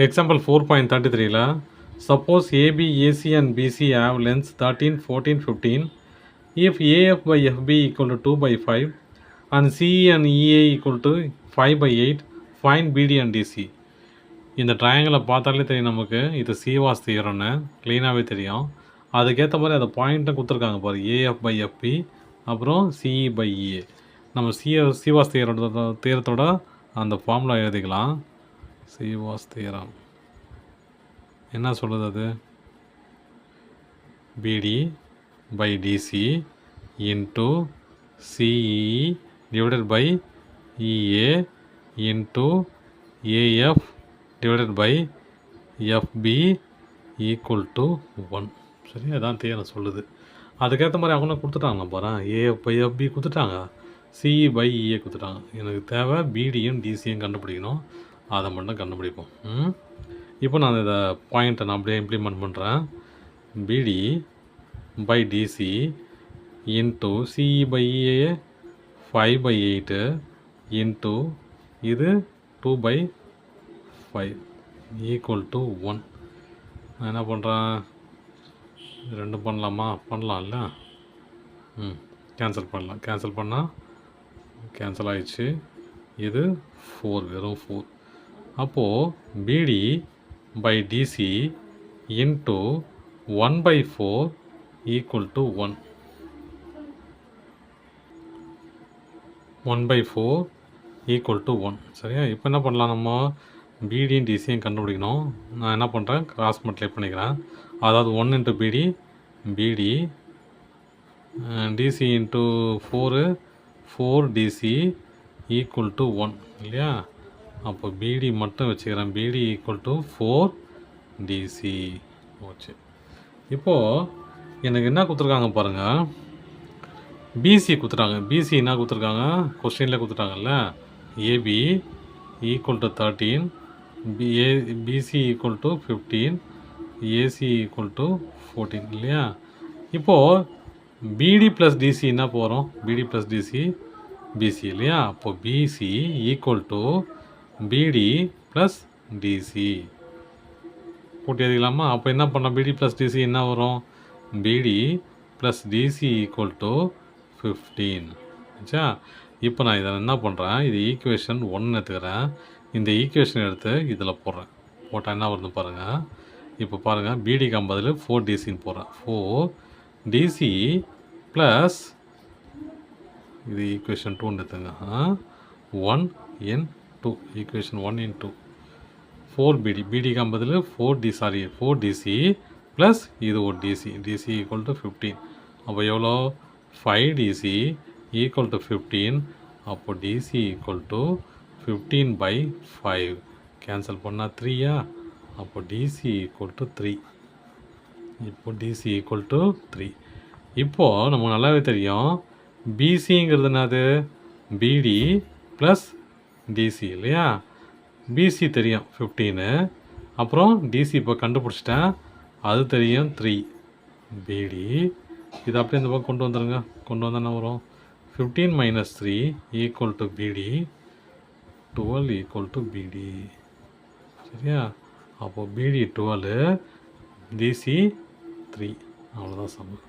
Example 4.33 suppose AB, AC and BC have lengths 13, 14, 15. If AF by FB equal to 2 by 5 and CE and EA equal to 5 by 8, find BD and DC. இந்த ட்ரையாங்கிளை பார்த்தாலே தெரியும் நமக்கு இது சிவாஸ் தியரம்னு க்ளீனாகவே தெரியும். அதுக்கேற்ற மாதிரி அந்த பாயிண்ட்டை கொடுத்துருக்காங்க பாரு, ஏஎஃப் பை எஃப்பி அப்புறம் சிஇ பை இஏ. நம்ம சிவாஸ் தியரத்தோட அந்த ஃபார்முலா எழுதிக்கலாம். சிவாஸ் தியரம் என்ன சொல்லுது? அது BD by DC into CE divided by EA into AF divided by FB equal to 1. சரி, அதான் தியரம் சொல்லுது. அதுக்கேற்ற மாதிரி அவங்களும் கொடுத்துட்டாங்க பாரு, ஏஎஃப் பை எஃப்பி கொடுத்துட்டாங்க, சிஇ பை இஏ கொடுத்துட்டாங்க. எனக்கு தேவை பிடியும் டிசியும் கண்டுபிடிக்கணும். அதை மட்டும் கண்டுபிடிப்போம். இப்போ நான் இதை பாயிண்ட்டை நான் அப்படியே இம்ப்ளிமெண்ட் பண்ணுறேன். BD by DC into CE by EA 5 by 8 into இது 2 by 5 ஈக்குவல் டு 1. நான் என்ன பண்ணுறேன், ரெண்டும் பண்ணலாமா? பண்ணலாம்ல. கேன்சல் பண்ணலாம். கேன்சல் பண்ணால் கேன்சல் ஆயிடுச்சு. இது 4, வெறும் 4. அப்போது BD by DC into 1 by 4 equal to 1. 1 by 4 equal to 1. சரியா? இப்போ என்ன பண்ணலாம், நம்ம பிடியும் டிசியும் கண்டுபிடிக்கணும். நான் என்ன பண்ணுறேன், கிராஸ் மல்டிப்ளை பண்ணிக்கிறேன். அதாவது 1 into BD, BD DC into 4, 4 DC equal to 1 இல்லையா? அப்போ பிடி மட்டும் வச்சுக்கிறேன். பிடி ஈக்குவல் டு 4 டிசி ஓகே. இப்போது எனக்கு என்ன கொடுத்துருக்காங்க பாருங்கள், பிசி கொடுத்துட்டாங்க. பிசி என்ன கொடுத்துருக்காங்க, கொஸ்டினில் கொடுத்துட்டாங்கல்ல. AB equal to 13, PC equal to 15, AC equal to 14 இல்லையா? இப்போது பிடி ப்ளஸ் டிசி என்ன போகிறோம், பிடி ப்ளஸ் டிசி பிசி இல்லையா? அப்போது BC equal to BD plus DC போட்டு எழுதிக்கலாமா? அப்போ என்ன பண்ணலாம், பிடி ப்ளஸ் டிசி என்ன வரும், பிடி ப்ளஸ் டிசி ஈக்குவல் டு 15. ஆச்சா? இப்போ நான் இதை என்ன பண்ணுறேன், இது ஈக்குவேஷன் 1 எடுத்துக்கிறேன். இந்த ஈக்குவேஷன் எடுத்து இதில் போடுறேன். போட்டால் என்ன வருது பாருங்கள். இப்போ பாருங்கள், பிடிக்கு பதில் 4 டிசின்னு போடுறேன். 4 டிசி ப்ளஸ் இது ஈக்குவேஷன் 2 எடுத்துங்க. 1 in 2 ஈக்குவேஷன் 1 in 2 4 பிடி, பிடிக்கு பதில் 4 டிசி ப்ளஸ் இது ஒரு டிசி, டிசி ஈக்குவல் டு 15. அப்போ எவ்வளோ, 5 டிசி ஈக்குவல் டு 15. அப்போ DC equal to 15 by 5. Cancel பண்ணால் 3யா? அப்போ டிசி ஈக்குவல் டு 3. இப்போ டிசி ஈக்குவல் டு 3. இப்போது நமக்கு நல்லாவே தெரியும், பிசிங்கிறது என்னது, பிடி ப்ளஸ் டிசி இல்லையா? பிசி தெரியும் 15, அப்புறம் டிசி இப்போ கண்டுபிடிச்சிட்டேன், அது தெரியும் 3. பிடி இது அப்படியே இந்த பக்கம் கொண்டு வந்துடுங்க. கொண்டு வந்தால் என்ன வரும், 15 minus 3 ஈக்குவல் டு பிடி, 12 ஈக்குவல் டு பிடி. சரியா? அப்போது பிடி 12, டிசி 3. அவ்வளோதான் சமம்.